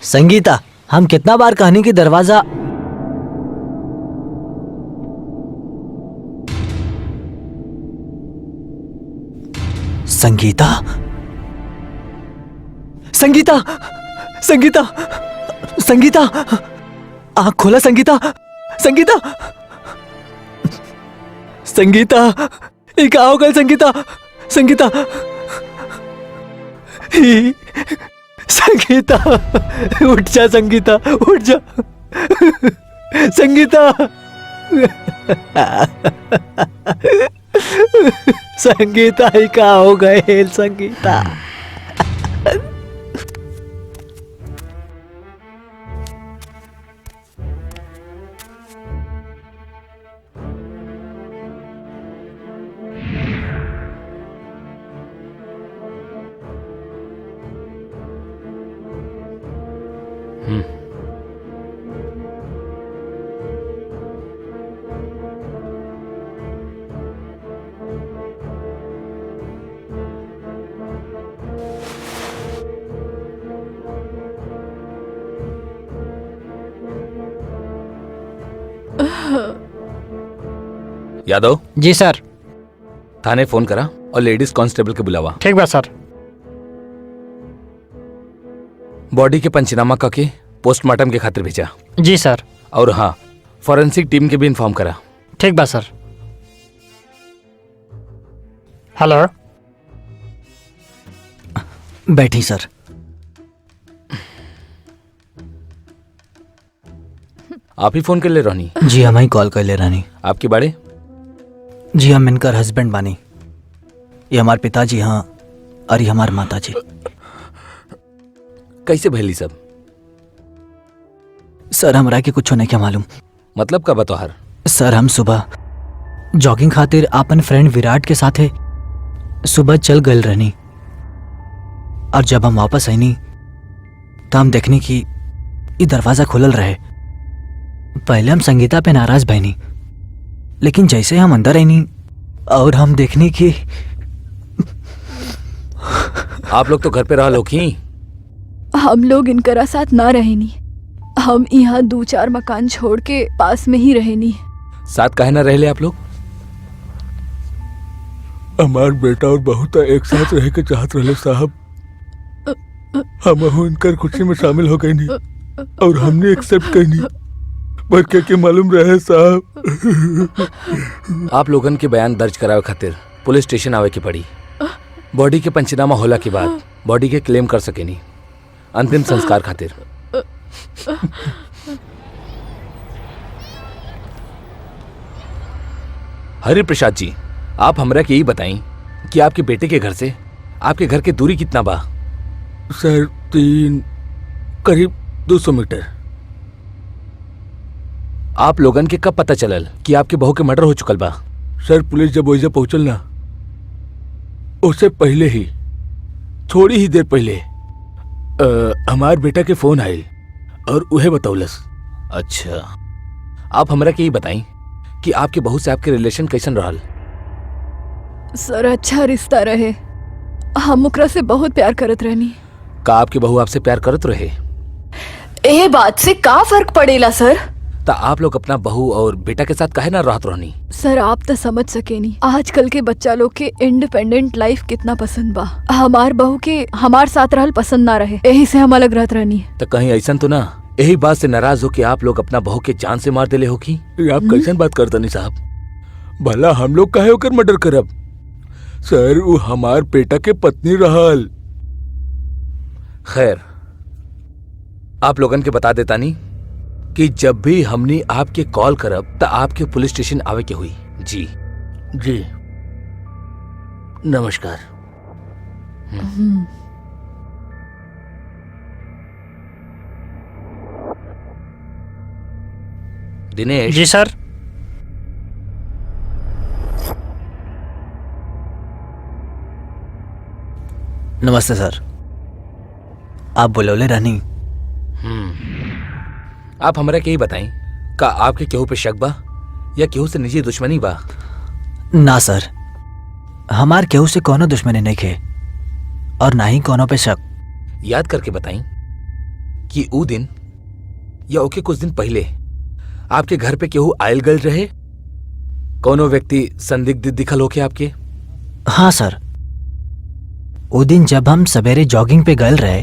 संगीता, हम कितना बार कहानी की दरवाजा संगीता, संगीता, संगीता, संगीता, आँख खोला संगीता, संगीता, संगीता, ये क्या हो गया संगीता, संगीता, संगीता, उठ जा संगीता, उठ जा संगीता, संगीता, ही क्या हो गए संगीता। यादव जी सर। थाने फोन करा और लेडीज कांस्टेबल के बुलावा। ठीक बा सर। बॉडी के पंचनामा करके पोस्टमार्टम के खातिर भेजा। जी सर। और हाँ, फॉरेंसिक टीम के भी इन्फॉर्म करा। ठीक बा सर। हेलो, बैठी सर। आप ही फोन कर ले रहनी? जी हम ही कॉल कर ले रहनी। आपके बारे? जी हम इनकर हस्बैंड बानी। ये हमारे पिताजी हाँ और ये हमारे माताजी। कैसे भैली सब? सर हमरा के कुछ नहीं क्या मालूम। मतलब का बतौहर? सर हम सुबह जॉगिंग खातिर अपन फ्रेंड विराट के साथे सुबह चल गए रहनी और जब हम वापस आईनी तो हम देखनी कि ये दरवाजा खुलल रहे। पहले हम संगीता पे नाराज भईनी, लेकिन जैसे हम अंदर आईनी और हम देखनी कि आप लोग तो घर पे रह लो की? हम लोग इनकरा साथ ना रहेनी। हम यहाँ 2-4 मकान छोड़ के पास में ही रहेनी। साथ काहे ना रह ले आप लोग? हमार बेटा और बहू तो एक साथ रह के चाहत रहे साहब। हम इनकर खुशी में शामिल हो गए नहीं और हमने एक्सेप्ट कर नहीं, पर क्या मालूम रहे साहब। आप लोगन के बयान दर्ज करावे खातिर पुलिस स्टेशन आवे की पड़ी। बॉडी के पंचनामा होला के बाद बॉडी के क्लेम कर सके नहीं अंतिम संस्कार खातिर। हरि प्रसाद जी, आप हमरा के यही बताई कि आपके बेटे के घर से आपके घर की दूरी कितना बा? सर करीब 200 मीटर। आप लोगन के कब पता चलल कि आपके बहू के मर्डर हो चुकल बा? सर पुलिस जब वही पहुंचल ना, उससे पहले ही, थोड़ी ही देर पहले हमार बेटा के फोन आयल और उहे बतौलस। अच्छा, आप हमरा के यही बताई कि आपके बहू से आपके रिलेशन कैसन रहल? सर अच्छा रिश्ता रहे। हम ओकरा से बहुत प्यार करत रहनी। का आपकी बहू आपसे प्यार करत रहे? ए बात से का फर्क पड़ेला सर? ता आप लोग अपना बहू और बेटा के साथ काहे ना रहत रहनी? सर आप तो समझ सके नहीं, आजकल के बच्चा लोग के इंडिपेंडेंट लाइफ कितना पसंद बा। हमार बहू के हमार साथ रहल पसंद ना रहे, यही से हम अलग रहत रहनी। तो कहीं ऐसा तो ना यही बात से नाराज हो कि आप लोग अपना बहू के जान से मार देले हो की? आप कैसन बात करता नहीं साहब? भला हम लोग काहे होकर मर्डर करब? सर वो हमार बेटा के पत्नी रहल। खैर, आप लोगन के बता देता नहीं कि जब भी हमने आपके कॉल करब तो आपके पुलिस स्टेशन आवे के हुई। जी जी नमस्कार। दिनेश। जी सर। नमस्ते सर। आप बुलौले रहनी? आप हमरा के ही बताई, का आपके केहू पे शक बा या केहू से निजी दुश्मनी बा? ना सर, हमार केहू से कोनो दुश्मनी नहीं खे और ना ही कोनो पे शक। याद करके बताई, कि ऊ दिन या ओके कुछ दिन पहले आपके घर पे केहू आयल गल रहे? कोनो व्यक्ति संदिग्ध दिखल होके आपके? हाँ सर, वो दिन जब हम सवेरे जॉगिंग पे गए रहे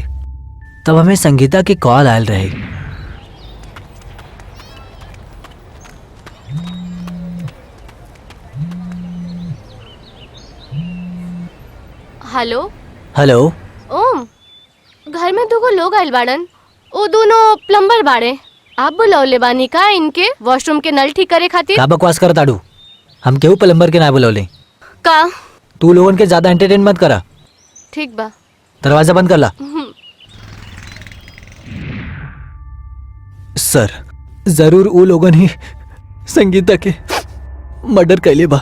तब हमें संगीता की कॉल आयल रहे। Hello hello. ओम, घर में दुगो लोग आइल बाड़न। ओ दोनों प्लम्बर बाड़े। आप बुलौले बानी का इनके वॉशरूम के नल ठीक करे खातिर? का बकवास कर ताड़ू? हम केहू प्लम्बर के ना बुलौले। का? तू लोगन के ज्यादा एंटरटेन मत करा। ठीक बा। दरवाजा बंद कर ला। सर, जरूर वो लोगन ही संगीता के मर्डर कैले बा।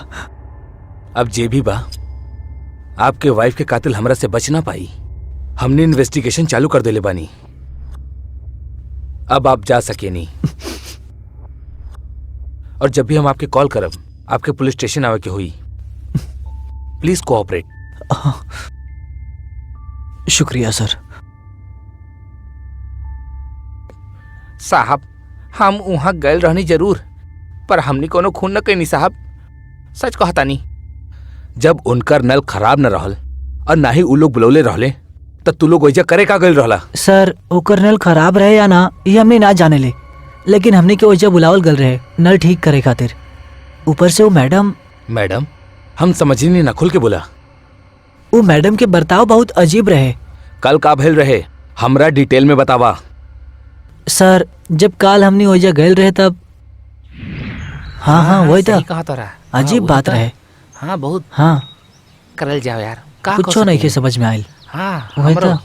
अब जे भी बा, आपके वाइफ के कातिल हमरा से बच ना पाई। हमने इन्वेस्टिगेशन चालू कर देले बानी। अब आप जा सके नहीं। और जब भी हम आपके कॉल करब, आपके पुलिस स्टेशन आवे के हुई। Please cooperate. शुक्रिया सर। साहब, हम वहां गए रहनी जरूर, पर हमनी कोनो खून न कैनी साहब। सच कहता नहीं। जब उनकर नल खराब न रहल और ना ही उ लोग बुलौले रहले, तब तू लोग वैजा करे का गइल रहला? सर, ओकर नल खराब रहे या ना ये हमने ना जाने ले, लेकिन हमने के वजह बुलावल गल रहे नल ठीक करे खातिर। ऊपर से वो मैडम, हम समझ नहीं ना, खुल के बोला। वो मैडम के बर्ताव बहुत अजीब रहे। कल का भेल रहे, हमरा डिटेल में बतावा। सर, जब काल हमने वजह गए रहे तब हाँ वही था। कहा तोरा अजीब बात रहे। हाँ, बहुत हाँ, करल जाओ यार। का कुछ नहीं के समझ में आयल। हाँ, वही था।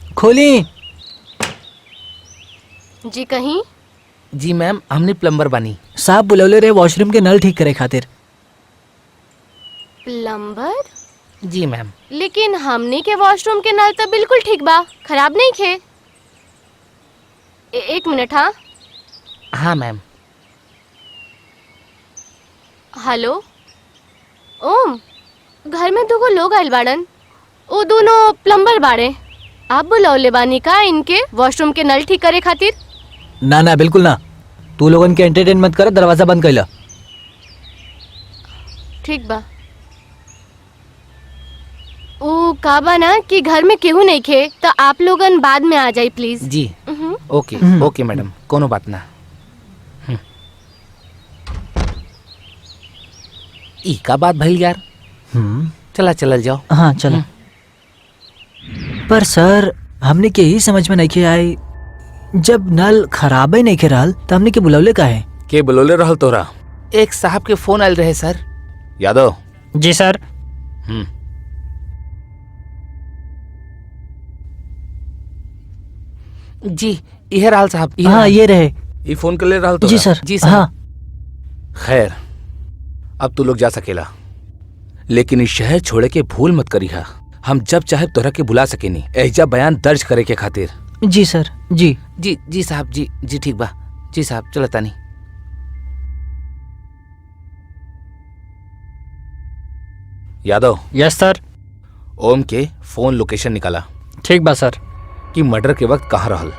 खोली। जी कहीं? जी मैम, हमने प्लम्बर बनी। साहब बुलौले रहे वॉशरूम के नल ठीक करे खातिर। प्लम्बर? जी मैम। लेकिन हमने के वॉशरूम के नल तो बिल्कुल ठीक बा, खराब नहीं खे। एक मिनट। हाँ हाँ मैम। हेलो ओम, घर में दुगो लोग आइल बाड़न। ओ दोनों प्लम्बर बाड़े। आप बुलौले बानी का इनके वॉशरूम के नल ठीक करे खातिर? ना ना, बिल्कुल ना। तू लोगन के एंटरटेन मत कर, दरवाजा बंद कर ला। ठीक बा। ओ का बा ना कि घर में केहू नहीं खे, तो आप लोगन बाद में आ जाई प्लीज। जी ओके ओके मैडम, कोनो बात ना। ई का बात भइल यार। चला चलल जाओ। हाँ चलो। पर सर, हमने के ही समझ में नहीं के आई, जब नल खराब ही नहीं के रहल तो हमने के बुलौले का है? के बुलौले रहल तोरा? एक साहब के फोन आयल रहे सर। यादव। जी सर। जी यह रहल साहब। हाँ ये रहे। ये फोन कर ले रहल तोरा? जी सर। जी सर। हाँ। खैर, अब तू लोग जा सकेला, लेकिन इस शहर छोड़े के भूल मत करिहा। हम जब चाहे तोरा के बुला सकेनी एजा बयान दर्ज करे के खातिर। जी सर। जी जी जी साहब। जी जी ठीक बा। जी साहब, चलता नहीं। यादव। यस सर। ओम के फोन लोकेशन निकाला ठीक बा सर। कि मर्डर के वक्त कहाँ रहल।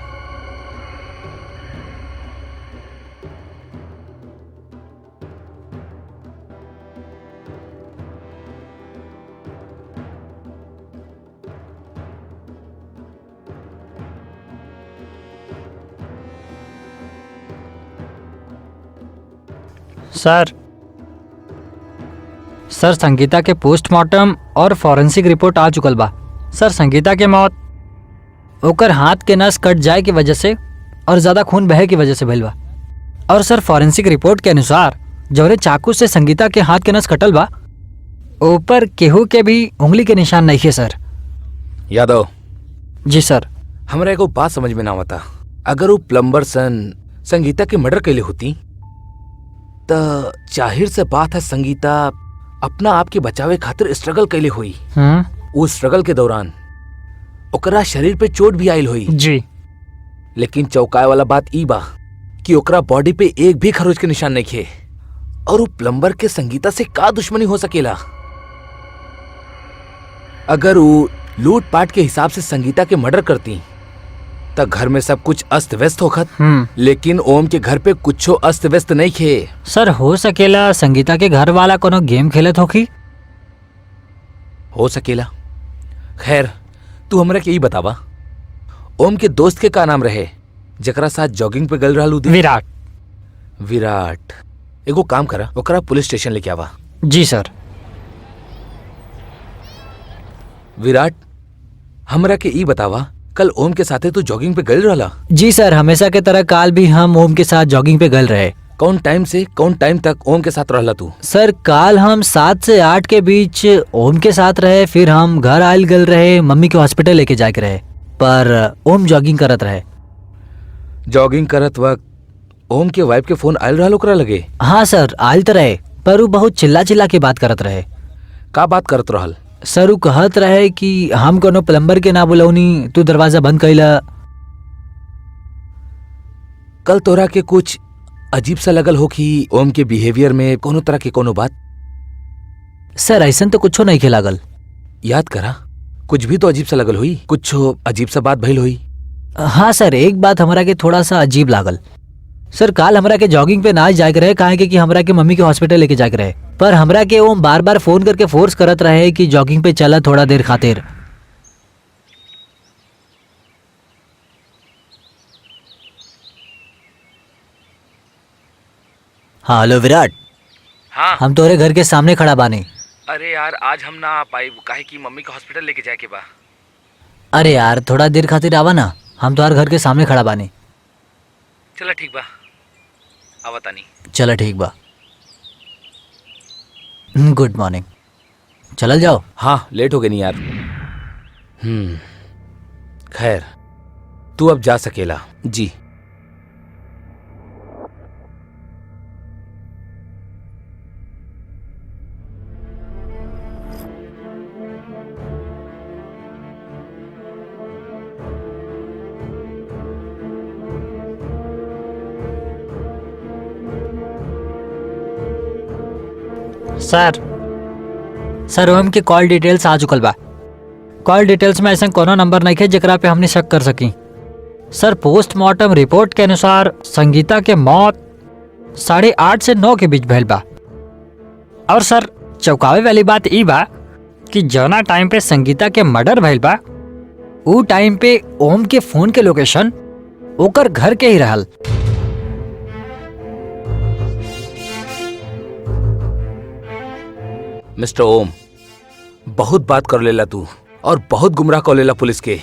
सर संगीता के पोस्टमार्टम और फॉरेंसिक रिपोर्ट आ चुकल बा। सर, संगीता के मौत ओकर हाथ के नस कट जाए की वजह से और ज्यादा खून बहे की वजह से भइल बा। और सर, फॉरेंसिक रिपोर्ट के अनुसार जौरे चाकू से संगीता के हाथ के नस कटल बा, ऊपर केहू के भी उंगली के निशान नहीं है सर। यादव। जी सर। हमरा एगो बात समझ में ना आवता। अगर वो प्लम्बर संगीता के मर्डर कैले होती तो जाहिर से बात है संगीता अपना आप के बचावे खातिर स्ट्रगल कैले हुई। वो स्ट्रगल के दौरान ओकरा शरीर पे चोट भी आयल हुई। जी। लेकिन चौंकाए वाला बात ई बा कि ओकरा बॉडी पे एक भी खरोच के निशान नहीं थे। और वो प्लम्बर के संगीता से का दुश्मनी हो सकेला? अगर वो लूटपाट के हिसाब से संगीता के मर्डर करती तो घर में सब कुछ अस्त व्यस्त होखत। लेकिन ओम के घर पे कुछो अस्त व्यस्त नहीं खे। सर हो सकेला संगीता के घर वाला कोनो गेम खेलत होखी। हो सकेला। खैर तू हमरा के ई बतावा, ओम के दोस्त के का नाम रहे जकरा साथ जॉगिंग पे गल रहलू? विराट। विराट। एगो काम करा, ओकरा पुलिस स्टेशन लेके आवा। जी सर। विराट, हमरा के ई बतावा, कल ओम के साथे तू जॉगिंग पे गल रहला? जी सर, हमेशा के तरह काल भी हम ओम के साथ जॉगिंग पे गल रहे। कौन टाइम से कौन टाइम तक ओम के साथ रहला तू? सर काल हम 7 से 8 के बीच ओम के साथ रहे, फिर हम घर आयल गल रहे, मम्मी के हॉस्पिटल लेके जाके रहे, पर ओम जॉगिंग करत रहे। जॉगिंग करत वक्त ओम के वाइफ के फोन आयल रहल ओकरा लगे? हाँ सर, आयल तो रहे, पर वो बहुत चिल्ला चिल्ला के बात करत रहे। का बात करत रहल? सर वो कहत रहे कि हम कोनो प्लम्बर के ना बुलौनी, तू दरवाजा बंद कैला। कल तोरा के कुछ अजीब सा लगल हो कि ओम के बिहेवियर में कोनो तरह के कोनो बात? सर ऐसन तो कुछो नहीं लागल। याद करा, कुछ भी तो अजीब सा लगल हुई, कुछ अजीब सा बात भइल हुई। हाँ सर, एक बात हमरा के थोड़ा सा अजीब लागल। सर काल हमरा के जॉगिंग पे ना जाके रहे, काहे कि हमरा के मम्मी के हॉस्पिटल लेके जाके रहे, पर हमरा के ओम बार बार फोन करके फोर्स करत रहे कि जॉगिंग पे चला थोड़ा देर खातिर। हाँ हेलो विराट। हाँ हम तोरे घर के सामने खड़ा बानी। अरे यार आज हम ना आ पाई, काहे कि मम्मी के हॉस्पिटल लेके जाए के बा। अरे यार थोड़ा देर खातिर आवा ना, हम तुम्हारे घर के सामने खड़ा बानी। चला ठीक बा, आवा तानी। चला ठीक बा। Good morning. चलल जाओ। हाँ लेट हो गई नहीं यार। खैर तू अब जा सकेला। जी। सर ओम के कॉल डिटेल्स आ चुकल बा। कॉल डिटेल्स में ऐसा कोनो नंबर नहीं है जेकरा पे हमने शक कर सकी। सर पोस्टमार्टम रिपोर्ट के अनुसार संगीता के मौत 8:30 से 9 के बीच भइल बा। और सर चौंकावे वाली बात ई बा कि जौना टाइम पे संगीता के मर्डर भइल बा ऊ टाइम पे ओम के फोन के लोकेशन ओकर घर के ही रहल। मिस्टर ओम, बहुत बात कर लेला तू और बहुत गुमराह कर लेला पुलिस के।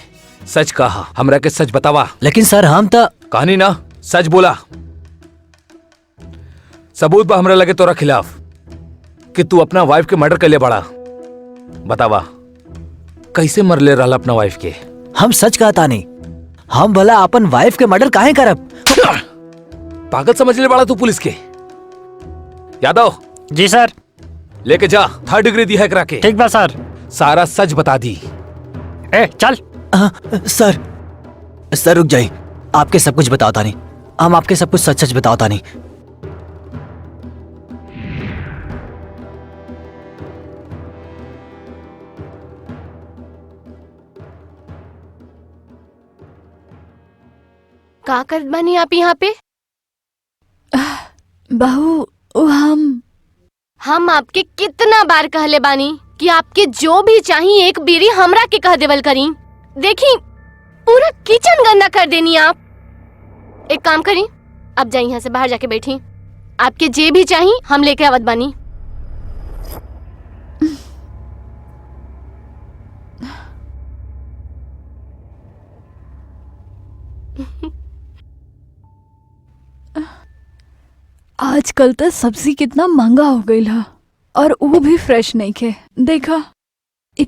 सच कहा, हमरा के सच बतावा। लेकिन सर हम तो कहानी ना, सच बोला। सबूत बा हमरा लगे तोरा खिलाफ कि तू अपना वाइफ के मर्डर कर ले बड़ा। बतावा कैसे मर ले रहा अपना वाइफ के? हम सच कहता नहीं, हम भला अपन वाइफ के मर्डर काहे करब? पागल समझ ले बड़ा तू पुलिस के। यादव। जी सर। लेके जा, 3rd डिग्री दी है करा के। ठीक बा सर। सारा सच बता दी। ए चल। सर रुक जाइए, आपके सब कुछ बताता नहीं, हम आपके सब कुछ सच सच बताता नहीं। का करत बानी आप यहाँ पे? बहू हम आपके कितना बार कहले बानी कि आपके जो भी चाहिए एक बीरी हमरा के कह देवल करी। देखी पूरा किचन गंदा कर देनी आप। एक काम करी, अब जाइए यहाँ से बाहर जाके बैठी। आपके जे भी चाहिए हम लेके आवत बानी। आजकल तो सब्जी कितना महंगा हो गई है और वो भी फ्रेश नहीं खे। देखा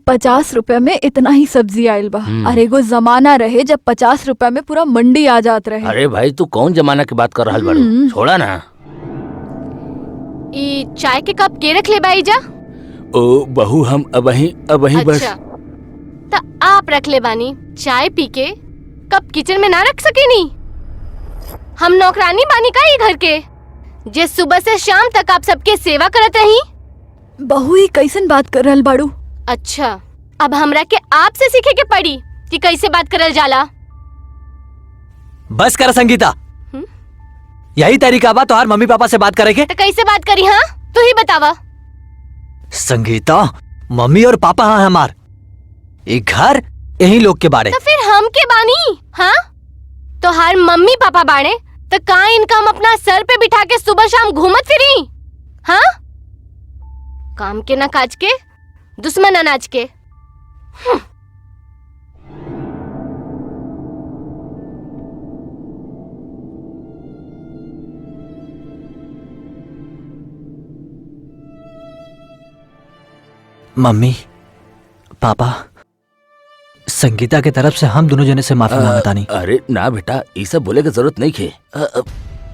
50 रुपए में इतना ही सब्जी आयल बा। अरे एगो जमाना रहे जब 50 रुपए में पूरा मंडी आ जात रहे। अरे भाई तू कौन जमाना की बात कर रहा बड़ू? छोड़ा ना। ई चाय के कप के रख ले बाई जा। ओ बहू हम अब ही बस। अच्छा तो आप रख ले बानी। चाय पी के कप किचन में ना रख सके नी? हम नौकरानी बानी का ये घर के जे सुबह से शाम तक आप सबके सेवा करत रही? बहू ही कैसन बात कर रहल बाड़ू? अच्छा अब हमरा के आपसे सीखे के पड़ी कि कैसे बात करल जाला। बस कर संगीता, यही तरीका बा तोहार मम्मी पापा से बात करे के? तो कैसे बात करी? हाँ तू ही बतावा। संगीता, मम्मी और पापा हाँ हमार, एक घर यही लोग के बारे। तो फिर हम के बानी? हाँ तो हर मम्मी पापा बाड़े तो का इनका हम अपना सर पे बिठा के सुबह शाम घूमत फिरी? हाँ काम के ना काज के, दुश्मन अनाज के। मम्मी पापा, संगीता के तरफ से हम दोनों जने से माफी मांगता नहीं। अरे ना बेटा, ये सब बोले की जरूरत नहीं खे।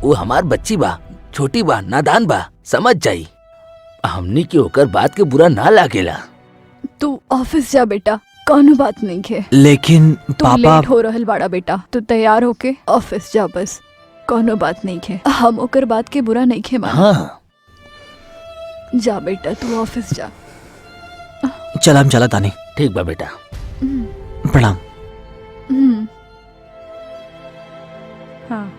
वो हमार बच्ची बा, छोटी बा, नादान बा, समझ जाई। हमनी के होकर बात के बुरा ना लागेला। तू ऑफिस जा बेटा, कोनो बात नहीं है। लेकिन तू पापा, लेट हो रहल बाड़ा बेटा, तू तैयार होके ऑफिस जा बस, कोनो बात नहीं है। हम ओकर बात के बुरा नहीं खे मान। हाँ जा बेटा तू ऑफिस जा। चल हम चला तानी। ठीक बा बेटा। प्रणाम। हाँ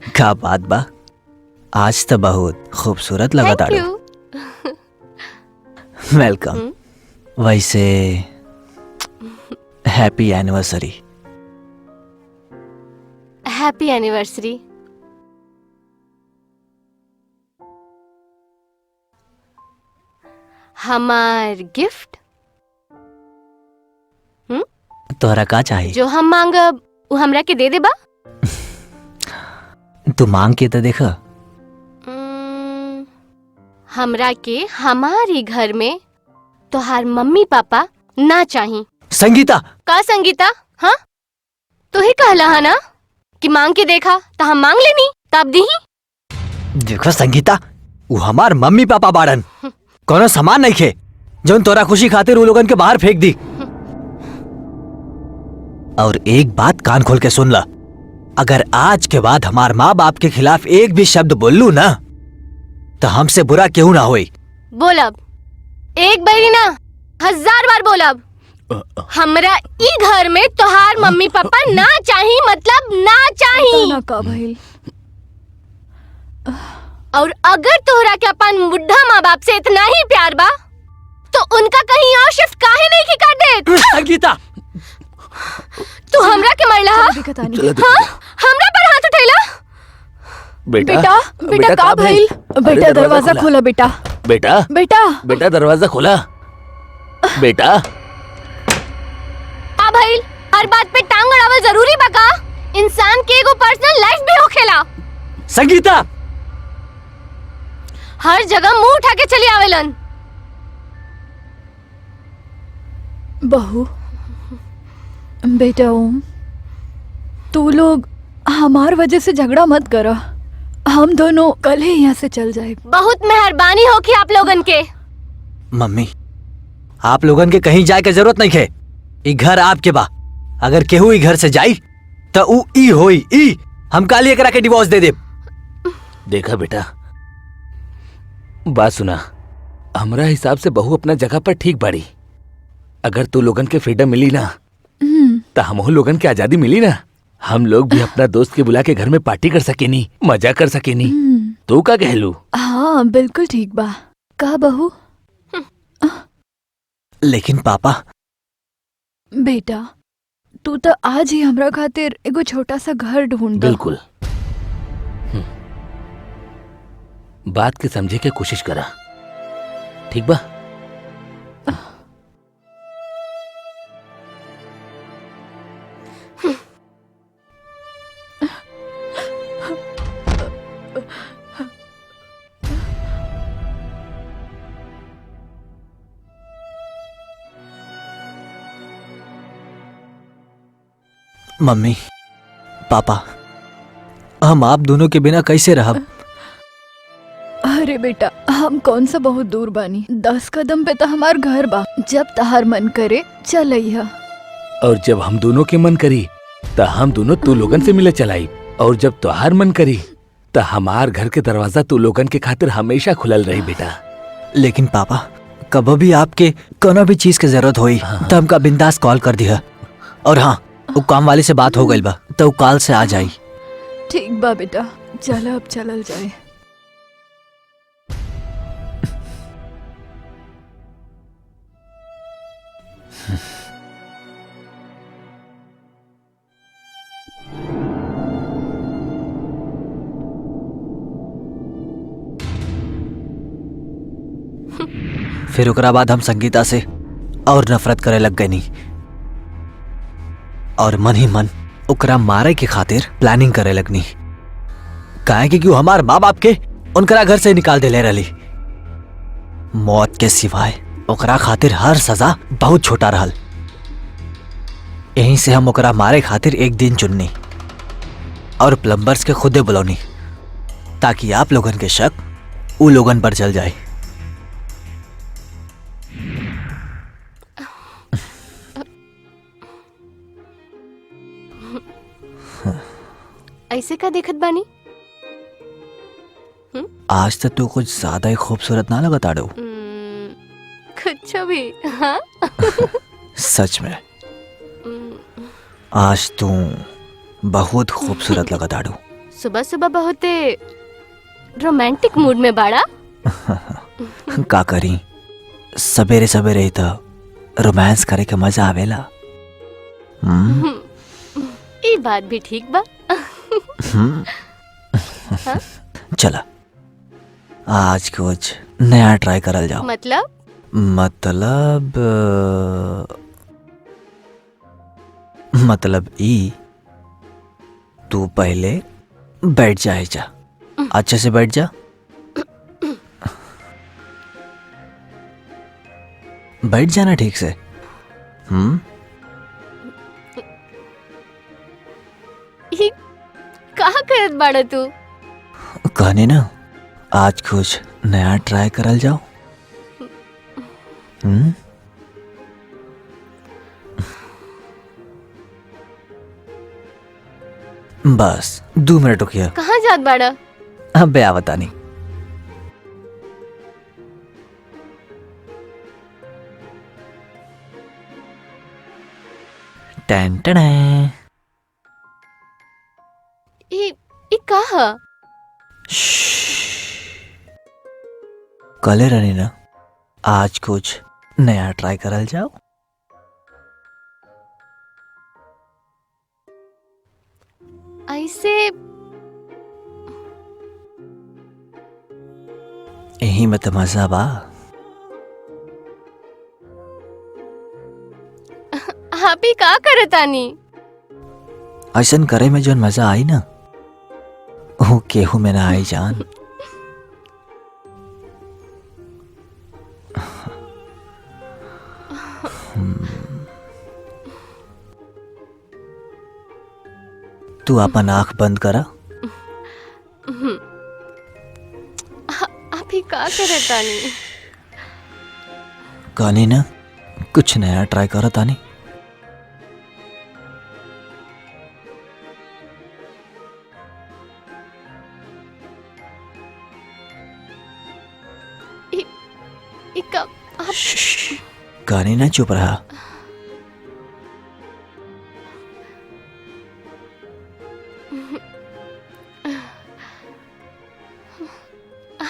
क्या बात बा, आज तो बहुत खूबसूरत लगा थैंक ताड़ू। यू। वेलकम। वैसे हैप्पी एनिवर्सरी। Happy anniversary. हमार गिफ्ट तोहरा का चाहिए? जो हम मांगब वो हमरा के दे देबा। तू मांग के तो देखा। हमरा के हमारी घर में तोहार मम्मी पापा ना चाहिए। संगीता, का संगीता? हाँ तू ही कहला है ना कि मांग के देखा, तो हम मांग लेनी, तब दी। देखो संगीता, वो हमार मम्मी पापा बाड़न, कोनो सामान नहीं खे जो तोरा खुशी खातिर वो लोगन के बाहर फेंक दी। और एक बात कान खोल के सुन ला, अगर आज के बाद हमार माँ बाप के खिलाफ एक भी शब्द बोल लू ना, तो हमसे बुरा क्यों ना होई। बोलब एक बारी ना 1000 बार बोलब, हमरा ई घर में तोहार मम्मी पापा ना चाहिए, मतलब ना चाहिए। ना का भइल। और अगर तोहरा के अपन बुढ़ा माँ बाप से इतना ही प्यार बा तो उनका कहीं और शिफ्ट काहे नहीं की कर दे। संगीता, तू हमरा के मरला? हाँ हमरा पर हाथ उठैला? बेटा बेटा बेटा का भइल? बेटा दरवाजा खोला बेटा। बेटा बेटा बेटा दरवाजा खोला। बेटा आ भइल, हर बात पे टांग अड़ावल जरूरी बा का? इंसान के एगो पर्सनल लाइफ भी होखेला। संगीता, हर जगह मुंह उठा के चली आवेलन। बहू, बेटा ओम, तू लोग हमार वजह से झगड़ा मत करा, हम दोनों कल ही यहाँ से चल जाए। बहुत मेहरबानी होगी आप लोगन के। मम्मी आप लोगन के कहीं जाए के जरूरत नहीं है, ई घर आपके बा। अगर केहू ई घर से जाई तो ऊ ई होई ई, हम काली एकरा के डिवोर्स दे दे। देखा बेटा, बात सुना, हमरा हिसाब से बहू अपना जगह पर ठीक बाड़ी। अगर तू लोगन के फ्रीडम मिली ना तो हमहू लोगन के आजादी मिली ना, हम लोग भी अपना दोस्त के बुला के घर में पार्टी कर सकेनी, मजा कर सकेनी। तू का कहलू? हाँ बिल्कुल ठीक बा। का बहू? लेकिन पापा, बेटा तू तो आज ही हमरा खातिर एगो छोटा सा घर ढूंढ दो। बिल्कुल। बात के समझे के कोशिश करा, ठीक बा? मम्मी पापा, हम आप दोनों के बिना कैसे रहब? अरे बेटा, हम कौन सा बहुत दूर बानी, 10 कदम पे तो हमार घर बा। जब तहार मन करे चल अइहा। और जब हम दोनों के मन करी तो हम दोनों तू लोगन से मिले चलाई, और जब तुहार मन करी तो हमार घर के दरवाजा तू लोगन के खातिर हमेशा खुलल रही बेटा। लेकिन पापा, कभी भी आपके कोनो भी चीज की जरूरत होई तो हमका बिंदास कॉल कर दिया। और हाँ, वो काम वाले से बात हो गई बा तो वो कॉल से आ जाई। ठीक बा बेटा, चल अब चलल जाए। फिर ओकरा बाद हम संगीता से और नफरत करे लग गए नहीं, और मन ही मन ओकरा मारे के खातिर प्लानिंग करे लगनी। काहे कि हमार माँ बाप के उनकरा घर से निकाल दे ले रही। मौत के सिवाय ओकरा खातिर हर सजा बहुत छोटा रहल। यहीं से हम ओकरा मारे खातिर एक दिन चुननी और प्लम्बर्स के खुदे बुलौनी, ताकि आप लोगन के शक उ लोगन पर चल जाए। ऐसे का देखत बानी? आज तक तो कुछ ज्यादा ही खूबसूरत ना लगा ताड़ो। कुछ भी। हाँ? सच में आज तू बहुत खूबसूरत लगा ताड़ो। सुबह सुबह बहुत रोमांटिक मूड में बाड़ा। का करी, सवेरे सवेरे ही तो रोमांस करे के मजा आवेला। ये बात भी ठीक बा। चला आज कुछ नया ट्राई करल जाओ। मतलब ई, तू पहले बैठ जाए जा, अच्छे से बैठ जा। बैठ जाना ठीक से। कहा करत बाड़ा तू? कहने ना, आज कुछ नया ट्राई करल जाओ। बस 2 मिनट रुकिए। कहाँ जात बाड़ा? अबे आवता नहीं। टन टन। ये कहा? कले रहनी ना, आज कुछ नया ट्राई करल जाओ। ऐसे यही में तो मजा बा। आप ही का करतानी? ऐसन करे में जो मजा आई ना, वो केहू में ना आई जान। तू अपन आंख बंद करा। आप ही का करतानी? कहनी ना, कुछ नया ट्राई करा तानी। कहनी ना, चुप रहा।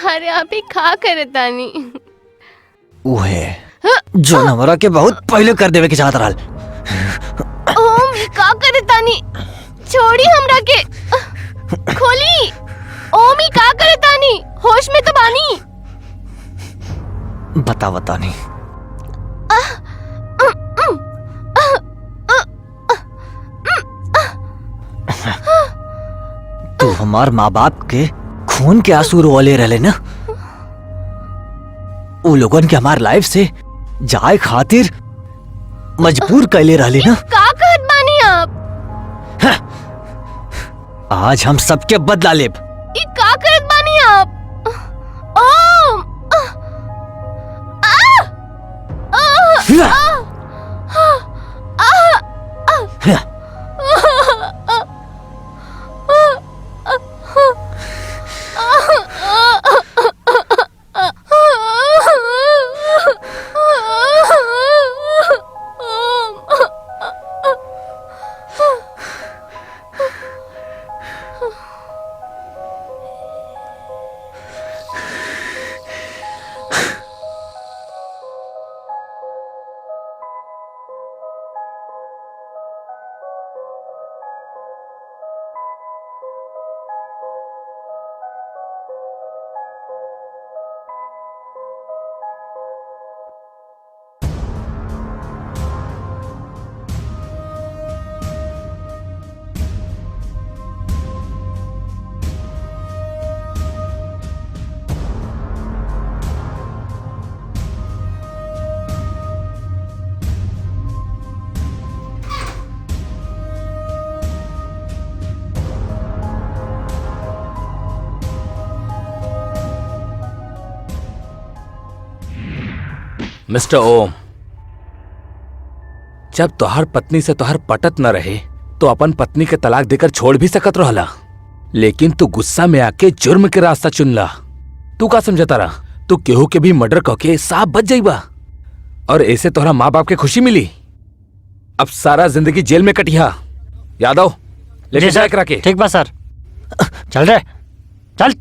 अरे आप ही खा करतानी? उहे जो हमरा के बहुत पहले कर देवे के चाहत रहल। ओम का करतानी? छोड़ी हमरा के, खोली। ओम ही का करतानी? होश में तो बानी। बता नहीं। तू हमार माँ बाप के खून के आंसू रोले रहले ना, वो लोगन के हमार लाइफ से जाए खातिर मजबूर कैले रहले ना। का कहत बानी आप? आज हम सबके बदला लेब। ई का करत बानी आप? ओम! मिस्टर ओम, जब तोहर पत्नी से तोहर पटत न रहे तो अपन पत्नी के तलाक देकर छोड़ भी सकत रहला, लेकिन तू गुस्सा में आके जुर्म के रास्ता चुनला। तू का समझता रहा तू केहू के भी मर्डर करके साफ बच जाइबा और ऐसे तोहरा माँ बाप के खुशी मिली। अब सारा जिंदगी जेल में कटिया। यादव, ले जी जाए सर, करा के। ठीक बा सर। चल रे चल।